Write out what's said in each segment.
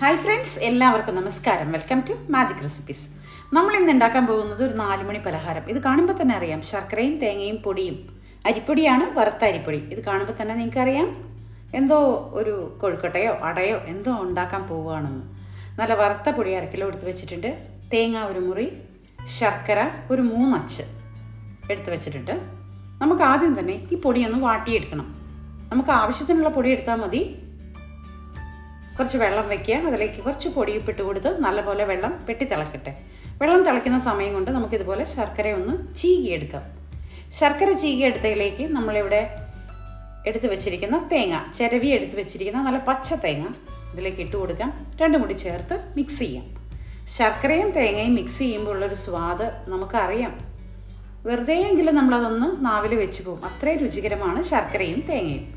Hi friends, എല്ലാവർക്കും നമസ്കാരം. Welcome to magic recipes. നമ്മൾ ഇന്ന് ഉണ്ടാക്കാൻ പോകുന്നത് ഒരു 4 മണി പലഹാരം. ഇത് കാണുമ്പോൾ തന്നെ അറിയാം, ശർക്കരയും തേങ്ങയും പൊടിയും. അരിപ്പൊടിയാണ്, വറുത്ത അരിപ്പൊടി. ഇത് കാണുമ്പോൾ തന്നെ നിങ്ങൾക്കറിയാം എന്തോ ഒരു കൊഴുക്കട്ടയോ അടയോ എന്തോ ഉണ്ടാക്കാൻ പോവുകയാണെന്ന്. നല്ല വറുത്ത പൊടി 1 കിലോ എടുത്ത് വെച്ചിട്ടുണ്ട്. തേങ്ങ 1 മുറി, ശർക്കര ഒരു 3 അച്ച് എടുത്ത് വെച്ചിട്ടുണ്ട്. നമുക്ക് ആദ്യം തന്നെ ഈ പൊടിയൊന്ന് വാട്ടിയെടുക്കണം. നമുക്ക് ആവശ്യത്തിനുള്ള പൊടി എടുത്താൽ മതി. കുറച്ച് വെള്ളം വയ്ക്കുക, അതിലേക്ക് കുറച്ച് പൊടിയിപ്പിട്ട് കൊടുത്ത് നല്ലപോലെ വെള്ളം വെട്ടി തിളക്കട്ടെ. വെള്ളം തിളയ്ക്കുന്ന സമയം കൊണ്ട് നമുക്കിതുപോലെ ശർക്കര ഒന്ന് ചീകിയെടുക്കാം. ശർക്കര ചീകിയെടുത്തതിലേക്ക് നമ്മളിവിടെ എടുത്ത് വെച്ചിരിക്കുന്ന തേങ്ങ, ചിരവി എടുത്ത് വെച്ചിരിക്കുന്ന നല്ല പച്ച തേങ്ങ ഇതിലേക്ക് ഇട്ട് കൊടുക്കാം. 2 കൂടി ചേർത്ത് മിക്സ് ചെയ്യാം. ശർക്കരയും തേങ്ങയും മിക്സ് ചെയ്യുമ്പോൾ ഉള്ളൊരു സ്വാദ് നമുക്കറിയാം. വെറുതെ എങ്കിലും നമ്മളതൊന്ന് നാവിൽ വെച്ച് പോകും. അത്രയും രുചികരമാണ് ശർക്കരയും തേങ്ങയും.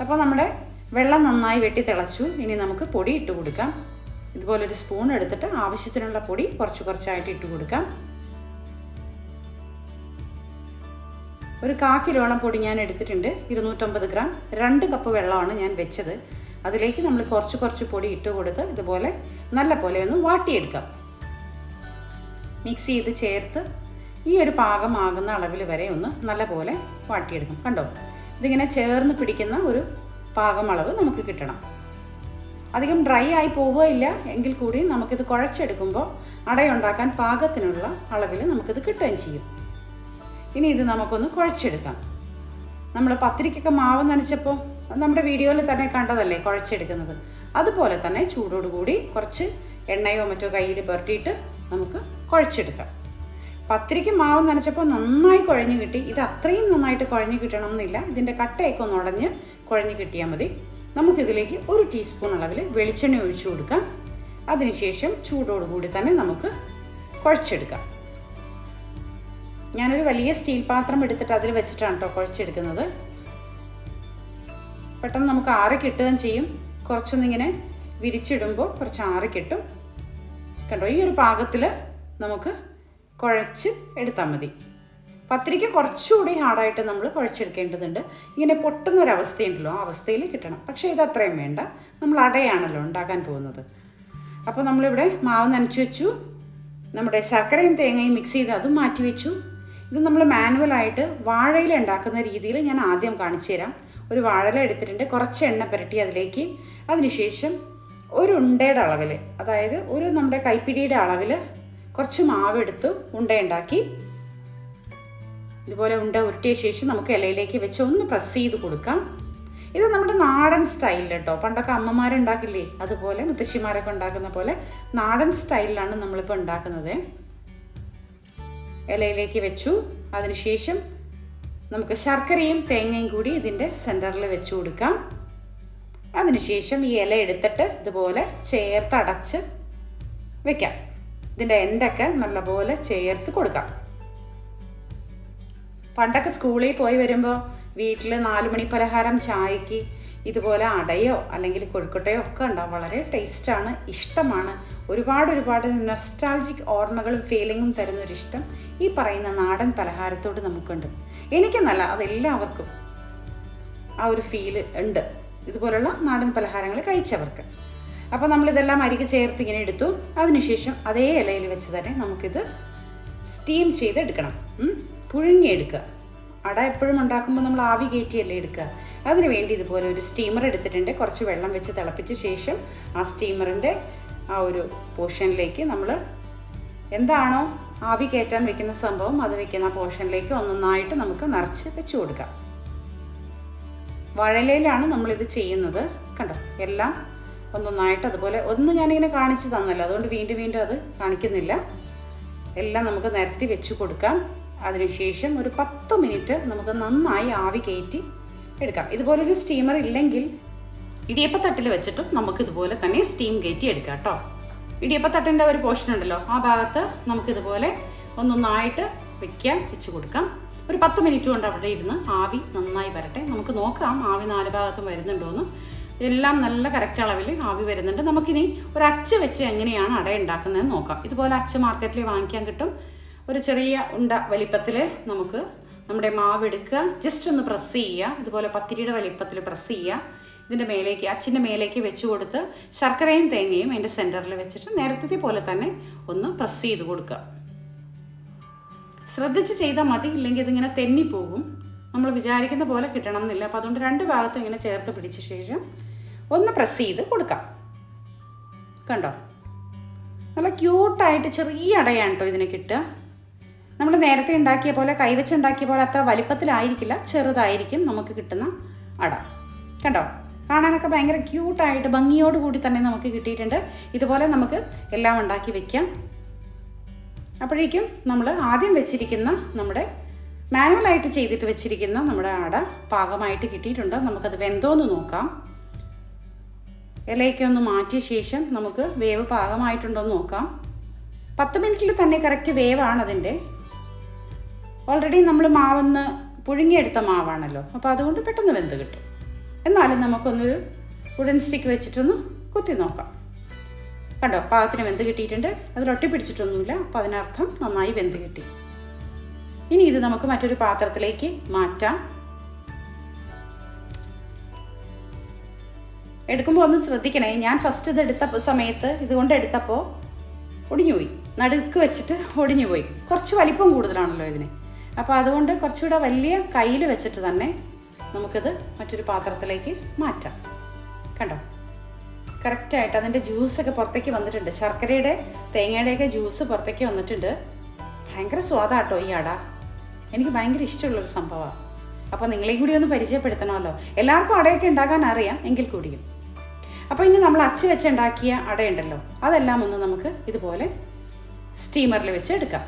അപ്പോൾ നമ്മുടെ വെള്ളം നന്നായി വെട്ടി തിളച്ചു. ഇനി നമുക്ക് പൊടി ഇട്ട് കൊടുക്കാം. ഇതുപോലൊരു സ്പൂൺ എടുത്തിട്ട് ആവശ്യത്തിനുള്ള പൊടി കുറച്ച് കുറച്ചായിട്ട് ഇട്ട് കൊടുക്കാം. ഒരു 1/4 കിലോളം പൊടി ഞാൻ എടുത്തിട്ടുണ്ട്. 250 ഗ്രാം, 2 കപ്പ് വെള്ളമാണ് ഞാൻ വെച്ചത്. അതിലേക്ക് നമ്മൾ കുറച്ച് കുറച്ച് പൊടി ഇട്ട് കൊടുത്ത് ഇതുപോലെ നല്ല പോലെ ഒന്ന് വാട്ടിയെടുക്കാം. മിക്സ് ചെയ്ത് ചേർത്ത് ഈ ഒരു പാകമാകുന്ന അളവിൽ വരെ ഒന്ന് നല്ല പോലെ വാട്ടിയെടുക്കാം. കണ്ടോ, ഇതിങ്ങനെ ചേർന്ന് പിടിക്കുന്ന ഒരു പാകമളവ് നമുക്ക് കിട്ടണം. അധികം ഡ്രൈ ആയി പോവുകയില്ല എങ്കിൽ കൂടി നമുക്കിത് കുഴച്ചെടുക്കുമ്പോൾ അടയുണ്ടാക്കാൻ പാകത്തിനുള്ള അളവിൽ നമുക്കിത് കിട്ടുകയും ചെയ്യും. ഇനി ഇത് നമുക്കൊന്ന് കുഴച്ചെടുക്കാം. നമ്മൾ പത്തിരിക്കൊക്കെ മാവ് നനച്ചപ്പോൾ നമ്മുടെ വീഡിയോയിൽ തന്നെ കണ്ടതല്ലേ കുഴച്ചെടുക്കുന്നത്. അതുപോലെ തന്നെ ചൂടോടുകൂടി കുറച്ച് എണ്ണയോ മറ്റോ കയ്യിൽ പുരട്ടിയിട്ട് നമുക്ക് കുഴച്ചെടുക്കാം. പത്തിരിക്ക് മാവ് നനച്ചപ്പോൾ നന്നായി കുഴഞ്ഞു കിട്ടി. ഇത് അത്രയും നന്നായിട്ട് കുഴഞ്ഞു കിട്ടണം എന്നില്ല. ഇതിൻ്റെ കട്ടയൊക്കെ ഒന്ന് ഉടഞ്ഞ് കുഴഞ്ഞു കിട്ടിയാൽ മതി. നമുക്കിതിലേക്ക് 1 ടീസ്പൂൺ അളവിൽ വെളിച്ചെണ്ണ ഒഴിച്ചു കൊടുക്കാം. അതിനുശേഷം ചൂടോടുകൂടി തന്നെ നമുക്ക് കുഴച്ചെടുക്കാം. ഞാനൊരു വലിയ സ്റ്റീൽ പാത്രം എടുത്തിട്ട് അതിൽ വെച്ചിട്ടാണ് കേട്ടോ കുഴച്ചെടുക്കുന്നത്. പെട്ടെന്ന് നമുക്ക് ആറി കിട്ടുകയും ചെയ്യും. കുറച്ചൊന്നിങ്ങനെ വിരിച്ചിടുമ്പോൾ കുറച്ച് ആറി കിട്ടും. കണ്ടോ, ഈ ഒരു പാകത്തിൽ നമുക്ക് കുഴച്ച് എടുത്താൽ മതി. പത്തിരിക്ക് കുറച്ചുകൂടി ഹാർഡായിട്ട് നമ്മൾ കുഴച്ചെടുക്കേണ്ടതുണ്ട്. ഇങ്ങനെ പൊട്ടുന്നൊരവസ്ഥയുണ്ടല്ലോ, ആ അവസ്ഥയിൽ കിട്ടണം. പക്ഷേ ഇത് അത്രയും വേണ്ട, നമ്മൾ അടയാണല്ലോ ഉണ്ടാക്കാൻ പോകുന്നത്. അപ്പോൾ നമ്മളിവിടെ മാവ് നനച്ച് വെച്ചു. നമ്മുടെ ശർക്കരയും തേങ്ങയും മിക്സ് ചെയ്ത് അതും മാറ്റി വെച്ചു. ഇത് നമ്മൾ മാനുവലായിട്ട് വാഴയില ഉണ്ടാക്കുന്ന രീതിയിൽ ഞാൻ ആദ്യം കാണിച്ചു തരാം. ഒരു വാഴയില എടുത്തിട്ടുണ്ട്, കുറച്ച് എണ്ണ പുരട്ടി അതിലേക്ക്. അതിനുശേഷം ഒരു ഉണ്ടയുടെ അളവിൽ, അതായത് ഒരു നമ്മുടെ കൈപ്പിടിയുടെ അളവിൽ കുറച്ച് മാവ് എടുത്ത് ഉണ്ടയുണ്ടാക്കി ഇതുപോലെ ഉണ്ട ഉരുട്ടിയ ശേഷം നമുക്ക് ഇലയിലേക്ക് വെച്ച് ഒന്ന് പ്രസ് ചെയ്ത് കൊടുക്കാം. ഇത് നമ്മുടെ നാടൻ സ്റ്റൈലിൽ കേട്ടോ. പണ്ടൊക്കെ അമ്മമാരുണ്ടാക്കില്ലേ, അതുപോലെ മുത്തശ്ശിമാരൊക്കെ ഉണ്ടാക്കുന്ന പോലെ നാടൻ സ്റ്റൈലിലാണ് നമ്മളിപ്പോൾ ഉണ്ടാക്കുന്നത്. ഇലയിലേക്ക് വെച്ചു. അതിനുശേഷം നമുക്ക് ശർക്കരയും തേങ്ങയും കൂടി ഇതിൻ്റെ സെൻറ്ററിൽ വെച്ച് കൊടുക്കാം. അതിനുശേഷം ഈ ഇല എടുത്തിട്ട് ഇതുപോലെ ചേർത്ത് അടച്ച് വെക്കാം. ഇതിൻ്റെ എൻഡൊക്കെ നല്ലപോലെ ചേർത്ത് കൊടുക്കാം. പണ്ടൊക്കെ സ്കൂളിൽ പോയി വരുമ്പോൾ വീട്ടിൽ 4 മണി പലഹാരം ചായക്ക് ഇതുപോലെ അടയോ അല്ലെങ്കിൽ കൊഴുക്കട്ടയോ ഒക്കെ ഉണ്ടാവും. വളരെ ടേസ്റ്റാണ്, ഇഷ്ടമാണ്. ഒരുപാട് നൊസ്റ്റാൾജിക് ഓർമ്മകളും ഫീലിങ്ങും തരുന്നൊരിഷ്ടം ഈ പറയുന്ന നാടൻ പലഹാരത്തോട് നമുക്കുണ്ട്. എനിക്കെന്നല്ല, അതെല്ലാവർക്കും ആ ഒരു ഫീല് ഉണ്ട്, ഇതുപോലുള്ള നാടൻ പലഹാരങ്ങൾ കഴിച്ചവർക്ക്. അപ്പോൾ നമ്മളിതെല്ലാം അരികെ ചേർത്ത് ഇങ്ങനെ എടുത്തു. അതിനുശേഷം അതേ ഇലയിൽ വെച്ച് തന്നെ നമുക്കിത് സ്റ്റീം ചെയ്തെടുക്കണം, പുഴുങ്ങിയെടുക്കുക. അട എപ്പോഴും ഉണ്ടാക്കുമ്പോൾ നമ്മൾ ആവി കയറ്റിയല്ലേ എടുക്കുക. അതിന് വേണ്ടി ഇതുപോലെ ഒരു സ്റ്റീമർ എടുത്തിട്ടുണ്ട്. കുറച്ച് വെള്ളം വെച്ച് തിളപ്പിച്ച ശേഷം ആ സ്റ്റീമറിൻ്റെ ആ ഒരു പോർഷനിലേക്ക് നമ്മൾ എന്താണോ ആവി കയറ്റാൻ വെക്കുന്ന സംഭവം അത് വെക്കുന്ന പോർഷനിലേക്ക് ഒന്നൊന്നായിട്ട് നമുക്ക് നിറച്ച് വെച്ച് കൊടുക്കാം. വാഴയിലയിലാണ് നമ്മളിത് ചെയ്യുന്നത്. കണ്ടോ, എല്ലാം ഒന്നൊന്നായിട്ട് അതുപോലെ ഒന്ന് ഞാനിങ്ങനെ കാണിച്ചു തന്നല്ലോ, അതുകൊണ്ട് വീണ്ടും അത് കാണിക്കുന്നില്ല. എല്ലാം നമുക്ക് നിരത്തി വെച്ച് കൊടുക്കാം. അതിനുശേഷം ഒരു 10 മിനിറ്റ് നമുക്ക് നന്നായി ആവി കയറ്റി എടുക്കാം. ഇതുപോലൊരു സ്റ്റീമർ ഇല്ലെങ്കിൽ ഇടിയപ്പത്തട്ടിൽ വെച്ചിട്ടും നമുക്ക് ഇതുപോലെ തന്നെ സ്റ്റീം കയറ്റി എടുക്കാം കേട്ടോ. ഇടിയപ്പത്തട്ടിൻ്റെ ഒരു പോർഷൻ ഉണ്ടല്ലോ, ആ ഭാഗത്ത് നമുക്കിതുപോലെ ഒന്നൊന്നായിട്ട് വെച്ച് കൊടുക്കാം. ഒരു 10 മിനിറ്റ് കൊണ്ട് അവിടെ ഇരുന്ന് ആവി നന്നായി വരട്ടെ. നമുക്ക് നോക്കാം ആവി 4 ഭാഗത്തും വരുന്നുണ്ടോയെന്ന്. എല്ലാം നല്ല കറക്റ്റ് അളവിൽ ആവി വരുന്നുണ്ട്. നമുക്കിനി ഒരു അച്ച് വെച്ച് എങ്ങനെയാണ് അട ഉണ്ടാക്കുന്നതെന്ന് നോക്കാം. ഇതുപോലെ അച്ച് മാർക്കറ്റിൽ വാങ്ങിക്കാൻ കിട്ടും. ഒരു ചെറിയ ഉണ്ട വലിപ്പത്തിൽ നമുക്ക് നമ്മുടെ മാവ് എടുക്കുക, ജസ്റ്റ് ഒന്ന് പ്രസ് ചെയ്യുക. ഇതുപോലെ പത്തിരിയുടെ വലിപ്പത്തിൽ പ്രസ് ചെയ്യുക. ഇതിൻ്റെ മേലേക്ക് അച്ചിൻ്റെ മേലേക്ക് വെച്ച് കൊടുത്ത് ശർക്കരയും തേങ്ങയും അതിൻ്റെ സെൻറ്ററിൽ വെച്ചിട്ട് നേരത്തെ പോലെ തന്നെ ഒന്ന് പ്രസ് ചെയ്ത് കൊടുക്കുക. ശ്രദ്ധിച്ച് ചെയ്താൽ മതി, ഇല്ലെങ്കിൽ ഇതിങ്ങനെ തെന്നിപ്പോകും. നമ്മൾ വിചാരിക്കുന്ന പോലെ കിട്ടണം എന്നില്ല. അപ്പോൾ അതുകൊണ്ട് 2 ഭാഗത്തും ഇങ്ങനെ ചേർത്ത് പിടിച്ച ശേഷം ഒന്ന് പ്രസ് ചെയ്ത് കൊടുക്കാം. കണ്ടോ, നല്ല ക്യൂട്ടായിട്ട് ചെറിയ അടയാണ് കേട്ടോ ഇതിന് കിട്ടുക. നമ്മൾ നേരത്തെ ഉണ്ടാക്കിയ പോലെ കൈവച്ചുണ്ടാക്കിയ പോലെ അത്ര വലിപ്പത്തിലായിരിക്കില്ല, ചെറുതായിരിക്കും നമുക്ക് കിട്ടുന്ന അട. കണ്ടോ, കാണാനൊക്കെ ഭയങ്കര ക്യൂട്ടായിട്ട് ഭംഗിയോടുകൂടി തന്നെ നമുക്ക് കിട്ടിയിട്ടുണ്ട്. ഇതുപോലെ നമുക്ക് എല്ലാം ഉണ്ടാക്കി വെക്കാം. അപ്പോഴേക്കും നമ്മൾ ആദ്യം വെച്ചിരിക്കുന്ന നമ്മുടെ മാനുവലായിട്ട് ചെയ്തിട്ട് വെച്ചിരിക്കുന്ന നമ്മുടെ അട പാകമായിട്ട് കിട്ടിയിട്ടുണ്ട്. നമുക്കത് വെന്തോന്ന് നോക്കാം. ഇലയൊക്കെ ഒന്ന് മാറ്റിയ ശേഷം നമുക്ക് വേവ് പാകമായിട്ടുണ്ടോ എന്ന് നോക്കാം. 10 മിനിറ്റിൽ തന്നെ കറക്റ്റ് വേവാണ് അതിൻ്റെ. ഓൾറെഡി നമ്മൾ മാവൊന്ന് പുഴുങ്ങിയെടുത്ത മാവാണല്ലോ, അപ്പോൾ അതുകൊണ്ട് പെട്ടെന്ന് വെന്ത് കിട്ടും. എന്നാലും നമുക്കൊന്നൊരു വുഡൻ സ്റ്റിക്ക് വെച്ചിട്ടൊന്ന് കുത്തി നോക്കാം. കണ്ടോ, പാകത്തിന് വെന്ത് കിട്ടിയിട്ടുണ്ട്. അതിലൊട്ടി പിടിച്ചിട്ടൊന്നുമില്ല, അപ്പോൾ അതിനർത്ഥം നന്നായി വെന്ത് കിട്ടി. ഇനി ഇത് നമുക്ക് മറ്റൊരു പാത്രത്തിലേക്ക് മാറ്റാം. എടുക്കുമ്പോൾ ഒന്ന് ശ്രദ്ധിക്കണേ. ഞാൻ ഫസ്റ്റ് ഇത് എടുത്ത സമയത്ത് ഇതുകൊണ്ട് എടുത്തപ്പോൾ ഒടിഞ്ഞുപോയി, നടുക്ക് വെച്ചിട്ട് ഒടിഞ്ഞുപോയി. കുറച്ച് വലിപ്പം കൂടുതലാണല്ലോ ഇതിന്, അപ്പോൾ അതുകൊണ്ട് കുറച്ചുകൂടെ വലിയ കയ്യിൽ വെച്ചിട്ട് തന്നെ നമുക്കിത് മറ്റൊരു പാത്രത്തിലേക്ക് മാറ്റാം. കണ്ടോ, കറക്റ്റായിട്ട് അതിൻ്റെ ജ്യൂസൊക്കെ പുറത്തേക്ക് വന്നിട്ടുണ്ട്. ശർക്കരയുടെ തേങ്ങയുടെയൊക്കെ ജ്യൂസ് പുറത്തേക്ക് വന്നിട്ടുണ്ട്. ഭയങ്കര സ്വാദാട്ടോ ഈ അട. എനിക്ക് ഭയങ്കര ഇഷ്ടമുള്ളൊരു സംഭവമാണ്. അപ്പോൾ നിങ്ങളെയും കൂടി ഒന്ന് പരിചയപ്പെടുത്തണമല്ലോ. എല്ലാവർക്കും അടയൊക്കെ ഉണ്ടാക്കാൻ അറിയാം, എങ്കിൽ കൂടിയും. അപ്പോൾ ഇനി നമ്മൾ അച്ച് വെച്ചുണ്ടാക്കിയ അടയുണ്ടല്ലോ, അതെല്ലാം ഒന്ന് നമുക്ക് ഇതുപോലെ സ്റ്റീമറിൽ വെച്ച് എടുക്കാം.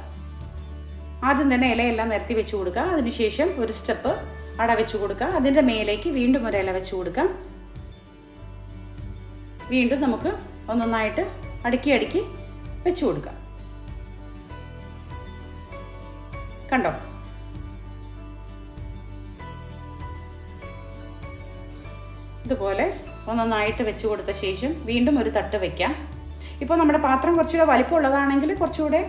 ആദ്യം തന്നെ ഇലയെല്ലാം നിരത്തി വെച്ച് കൊടുക്കുക. അതിനുശേഷം ഒരു സ്റ്റെപ്പ് അട വെച്ച് കൊടുക്കുക. അതിൻ്റെ മേലേക്ക് വീണ്ടും ഒരു ഇല വെച്ച് കൊടുക്കാം. വീണ്ടും നമുക്ക് ഒന്നൊന്നായിട്ട് അടുക്കി അടുക്കി വെച്ച് കൊടുക്കാം. കണ്ടോ, ഇതുപോലെ ഒന്നൊന്നായിട്ട് വെച്ച് കൊടുത്ത ശേഷം വീണ്ടും ഒരു തട്ട് വയ്ക്കാം. ഇപ്പോൾ നമ്മുടെ പാത്രം കുറച്ചുകൂടെ വലിപ്പമുള്ളതാണെങ്കിൽ കുറച്ചുകൂടെ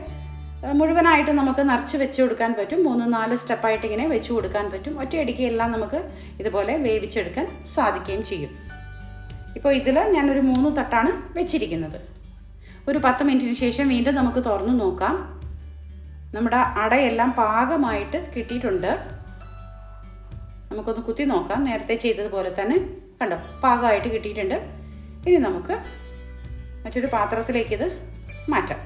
മുഴുവനായിട്ട് നമുക്ക് നിറച്ച് വെച്ച് കൊടുക്കാൻ പറ്റും. 3-4 സ്റ്റെപ്പായിട്ട് ഇങ്ങനെ വെച്ച് കൊടുക്കാൻ പറ്റും. ഒറ്റയടിക്ക് എല്ലാം നമുക്ക് ഇതുപോലെ വേവിച്ചെടുക്കാൻ സാധിക്കുകയും ചെയ്യും. ഇപ്പോൾ ഇതിൽ ഞാനൊരു 3 തട്ടാണ് വെച്ചിരിക്കുന്നത്. ഒരു 10 മിനിറ്റിന് ശേഷം വീണ്ടും നമുക്ക് തുറന്ന് നോക്കാം. നമ്മുടെ അടയെല്ലാം പാകമായിട്ട് കിട്ടിയിട്ടുണ്ട്. നമുക്കൊന്ന് കുത്തി നോക്കാം. നേരത്തെ ചെയ്തതുപോലെ തന്നെ കണ്ടോ, പാകമായിട്ട് കിട്ടിയിട്ടുണ്ട്. ഇനി നമുക്ക് മറ്റൊരു പാത്രത്തിലേക്ക് ഇത് മാറ്റാം.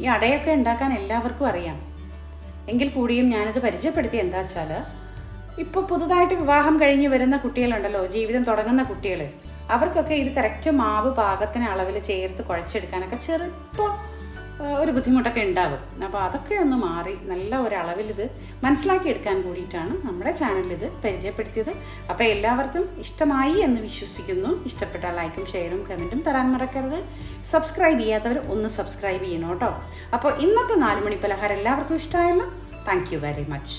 ഈ അടയൊക്കെ ഉണ്ടാക്കാൻ എല്ലാവർക്കും അറിയാം, എങ്കിൽ കൂടിയും ഞാനത് പരിചയപ്പെടുത്തി എന്താ വെച്ചാൽ, ഇപ്പോൾ പുതുതായിട്ട് വിവാഹം കഴിഞ്ഞ് വരുന്ന കുട്ടികളുണ്ടല്ലോ, ജീവിതം തുടങ്ങുന്ന കുട്ടികൾ, അവർക്കൊക്കെ ഇത് കറക്റ്റ് മാവ് പാകത്തിന് അളവിൽ ചേർത്ത് കുഴച്ചെടുക്കാനൊക്കെ ചെറുപ്പം ഒരു ബുദ്ധിമുട്ടൊക്കെ ഉണ്ടാവും. അപ്പോൾ അതൊക്കെ ഒന്ന് മാറി നല്ല ഒരളവിൽ ഇത് മനസ്സിലാക്കിയെടുക്കാൻ കൂടിയിട്ടാണ് നമ്മുടെ ചാനലിൽ ഇത് പരിചയപ്പെടുത്തിയത്. അപ്പോൾ എല്ലാവർക്കും ഇഷ്ടമായി എന്ന് വിശ്വസിക്കുന്നു. ഇഷ്ടപ്പെട്ടാൽ ലൈക്കും ഷെയറും കമൻറ്റും തരാൻ മറക്കരുത്. സബ്സ്ക്രൈബ് ചെയ്യാത്തവർ ഒന്ന് സബ്സ്ക്രൈബ് ചെയ്യണം കേട്ടോ. അപ്പോൾ ഇന്നത്തെ 4 മണി പലഹാരം എല്ലാവർക്കും ഇഷ്ടമായല്ലോ. Thank you very much.